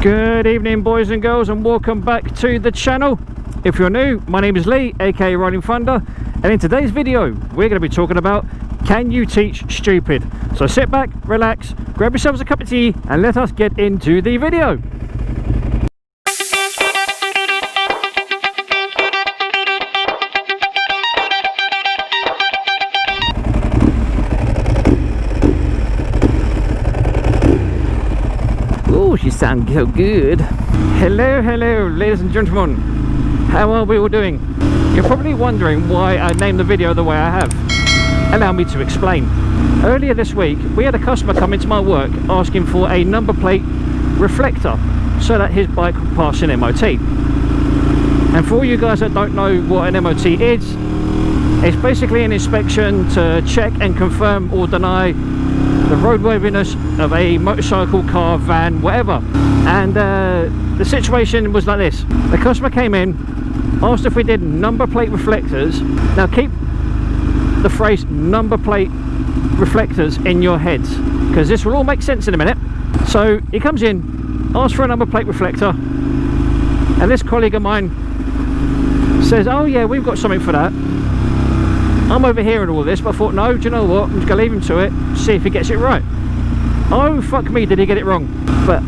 Good evening, boys and girls, and welcome back to the channel. If you're new, my name is Lee, aka Rollin Thunder, and in today's video we're going to be talking about, can you teach stupid? So sit back, relax, grab yourselves a cup of tea, and let us get into the video. Oh, you sound so good. Hello, ladies and gentlemen. How are we all doing? You're probably wondering why I named the video the way I have. Allow me to explain. Earlier this week, we had a customer come into my work asking for a number plate reflector so that his bike would pass an MOT. And for all you guys that don't know what an MOT is, it's basically an inspection to check and confirm or deny the roadworthiness of a motorcycle, car, van, whatever. And the situation was like this. The customer came in, asked if we did number plate reflectors. Now keep the phrase number plate reflectors in your heads, because this will all make sense in a minute. So he comes in, asks for a number plate reflector, and this colleague of mine says, oh yeah, we've got something for that. I'm overhearing all this, but I thought, no, do you know what, I'm just going to leave him to it, see if he gets it right. Oh, fuck me, did he get it wrong. But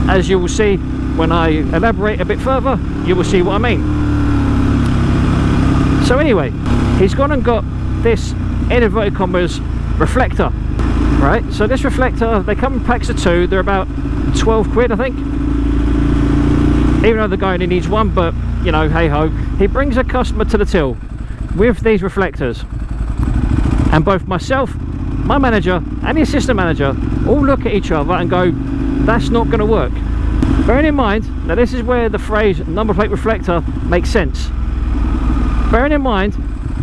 as you will see when I elaborate a bit further, you will see what I mean. So anyway, he's gone and got this, in inverted commas, reflector, right? So this reflector, they come in packs of 2, they're about 12 quid, I think. Even though the guy only needs one, but, you know, hey-ho. He brings a customer to the till with these reflectors, and both myself, my manager and the assistant manager all look at each other and go, that's not going to work. Bearing in mind that this is where the phrase number plate reflector makes sense. Bearing in mind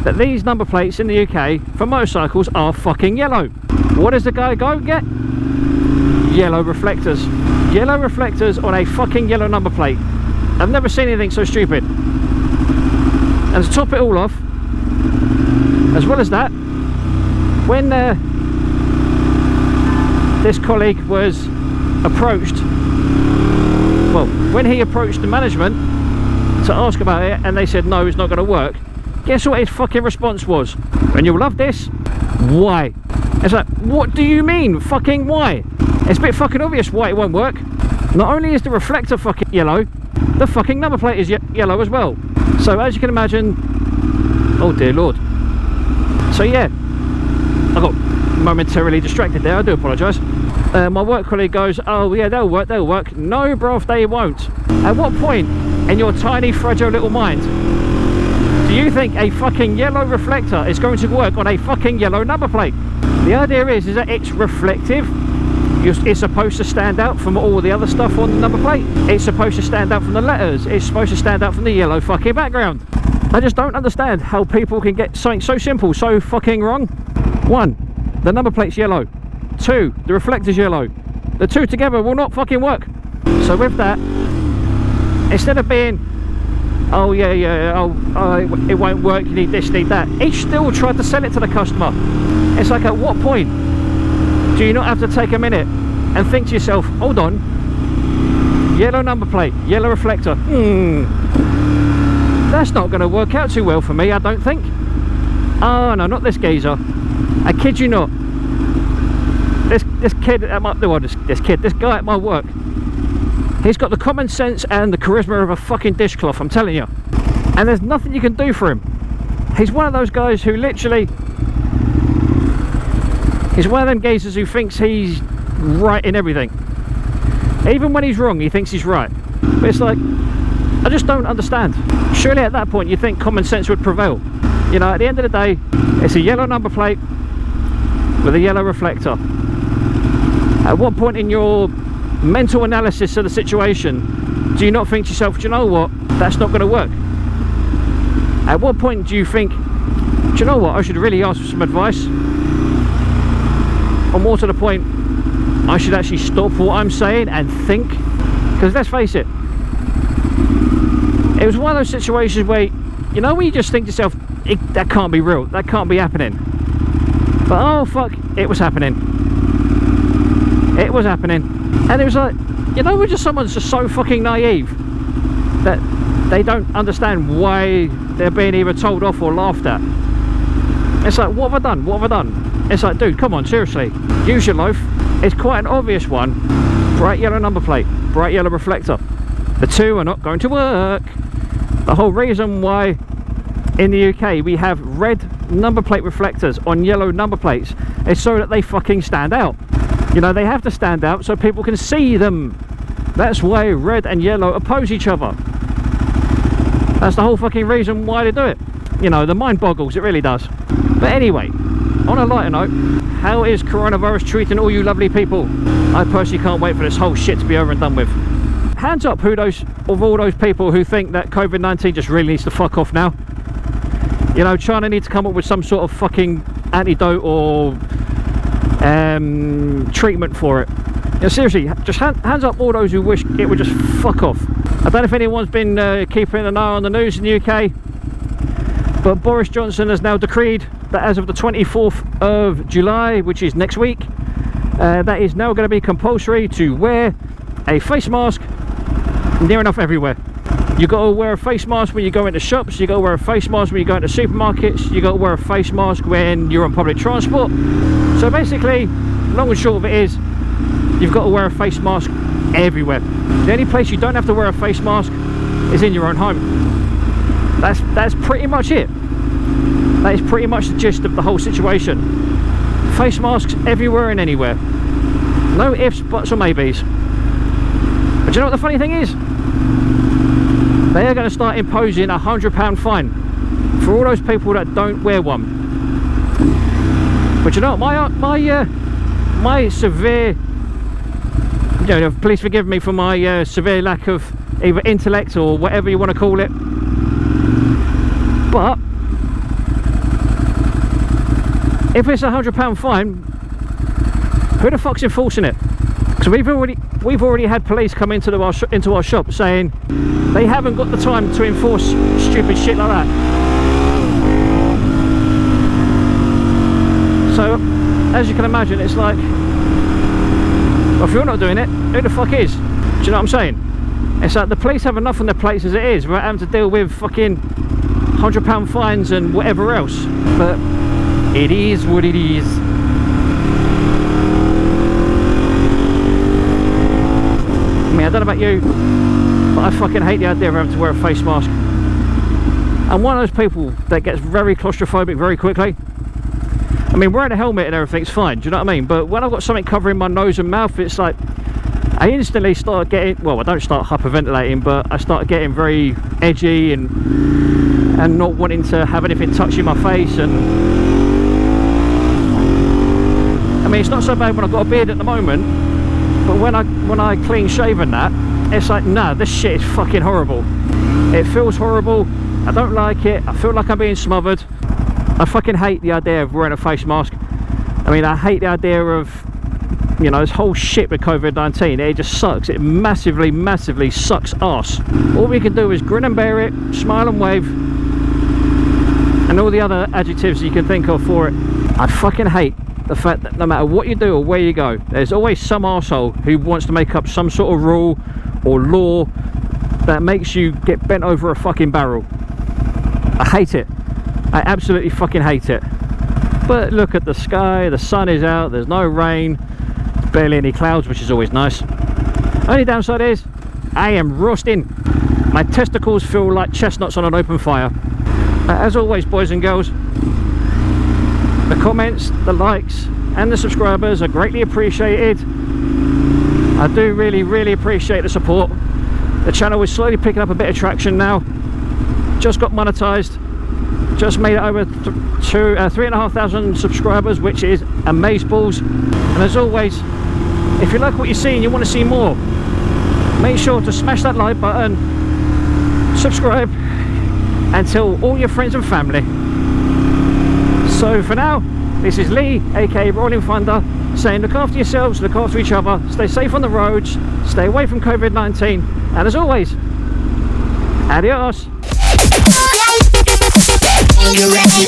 that these number plates in the UK for motorcycles are fucking yellow. What does the guy go get? Yellow reflectors. Yellow reflectors on a fucking yellow number plate. I've never seen anything so stupid. And to top it all off, as well as that, when this colleague was approached, well, when he approached the management to ask about it and they said no, it's not going to work, guess what his fucking response was? And you'll love this, why? It's like, what do you mean fucking why? It's a bit fucking obvious why it won't work. Not only is the reflector fucking yellow, the fucking number plate is yellow as well. So as you can imagine, oh dear lord. So yeah, I got momentarily distracted there, I do apologise. My work colleague goes, oh yeah, they'll work. No bruv, they won't. At what point in your tiny fragile little mind do you think a fucking yellow reflector is going to work on a fucking yellow number plate? The idea is that it's reflective. It's supposed to stand out from all the other stuff on the number plate. It's supposed to stand out from the letters. It's supposed to stand out from the yellow fucking background. I just don't understand how people can get something so simple so fucking wrong. 1, the number plate's yellow. 2, the reflector's yellow. The two together will not fucking work. So with that, instead of being, oh yeah, it won't work, you need this, need that, he still tried to sell it to the customer. It's like, at what point do you not have to take a minute and think to yourself, hold on, yellow number plate, yellow reflector, that's not going to work out too well for me, I don't think. Oh no, not this geezer. I kid you not. This kid at my, well, this guy at my work, he's got the common sense and the charisma of a fucking dishcloth, I'm telling you. And there's nothing you can do for him. He's one of those guys who literally, he's one of them geezers who thinks he's right in everything. Even when he's wrong, he thinks he's right. But it's like, I just don't understand. Surely at that point you think common sense would prevail. You know, at the end of the day, it's a yellow number plate with a yellow reflector. At what point in your mental analysis of the situation do you not think to yourself, do you know what, that's not going to work? At what point do you think, do you know what, I should really ask for some advice? Or more to the point, I should actually stop what I'm saying and think? Because let's face it, it was one of those situations where, you know, when you just think to yourself, that can't be real, that can't be happening. But oh fuck, it was happening. It was happening. And it was like, you know, when just someone's just so fucking naive that they don't understand why they're being either told off or laughed at. It's like, what have I done? What have I done? It's like, dude, come on, seriously. Use your loaf. It's quite an obvious one. Bright yellow number plate, bright yellow reflector. The two are not going to work. The whole reason why in the UK we have red number plate reflectors on yellow number plates is so that they fucking stand out. You know, they have to stand out so people can see them. That's why red and yellow oppose each other. That's the whole fucking reason why they do it. You know, the mind boggles, it really does. But anyway, on a lighter note, how is coronavirus treating all you lovely people? I personally can't wait for this whole shit to be over and done with. Hands up of all those people who think that COVID-19 just really needs to fuck off now. You know, China needs to come up with some sort of fucking antidote or treatment for it. You know, seriously, just hands up all those who wish it would just fuck off. I don't know if anyone's been keeping an eye on the news in the UK, but Boris Johnson has now decreed that as of the 24th of July, which is next week, that is now going to be compulsory to wear a face mask near enough everywhere. You got to wear a face mask when you go into shops, you got to wear a face mask when you go into supermarkets, you got to wear a face mask when you're on public transport. So basically, long and short of it is, you've got to wear a face mask everywhere. The only place you don't have to wear a face mask is in your own home. That's pretty much it. That is pretty much the gist of the whole situation. Face masks everywhere and anywhere. No ifs, buts or maybes. But you know what the funny thing is? They are going to start imposing a £100 fine for all those people that don't wear one. But you know what, my severe, you know, please forgive me for my severe lack of either intellect or whatever you want to call it, but if it's a £100 fine, who the fuck's enforcing it? Because we've already had police come into our shop saying they haven't got the time to enforce stupid shit like that. So as you can imagine, it's like, well, if you're not doing it, who the fuck is? Do you know what I'm saying? It's like the police have enough on their plates as it is without having to deal with fucking £100 fines and whatever else. But it is what it is. I mean, I don't know about you, but I fucking hate the idea of having to wear a face mask. I'm one of those people that gets very claustrophobic very quickly. I mean, wearing a helmet and everything's fine, do you know what I mean? But when I've got something covering my nose and mouth, it's like I instantly start getting, well, I don't start hyperventilating, but I start getting very edgy and not wanting to have anything touching my face. And I mean, it's not so bad when I've got a beard at the moment, but when I clean shaven that, it's like, nah, this shit is fucking horrible. It feels horrible. I don't like it. I feel like I'm being smothered. I fucking hate the idea of wearing a face mask. I mean, I hate the idea of, you know, this whole shit with COVID-19. It just sucks. It massively, massively sucks ass. All we can do is grin and bear it, smile and wave, and all the other adjectives you can think of for it. I fucking hate the fact that no matter what you do or where you go, there's always some arsehole who wants to make up some sort of rule or law that makes you get bent over a fucking barrel. I hate it. I absolutely fucking hate it. But look at the sky, the sun is out, there's no rain, barely any clouds, which is always nice. Only downside is I am roasting. My testicles feel like chestnuts on an open fire. As always, boys and girls, the comments, the likes and the subscribers are greatly appreciated. I do really appreciate the support. The channel is slowly picking up a bit of traction now. Just got monetized. Just made it over to 3,500 subscribers, which is amazeballs. And as always, if you like what you see and you want to see more, make sure to smash that like button, subscribe, and tell all your friends and family. So for now, this is Lee, aka Rollin Thunder, saying look after yourselves, look after each other, stay safe on the roads, stay away from COVID-19, and as always, adios. You ready?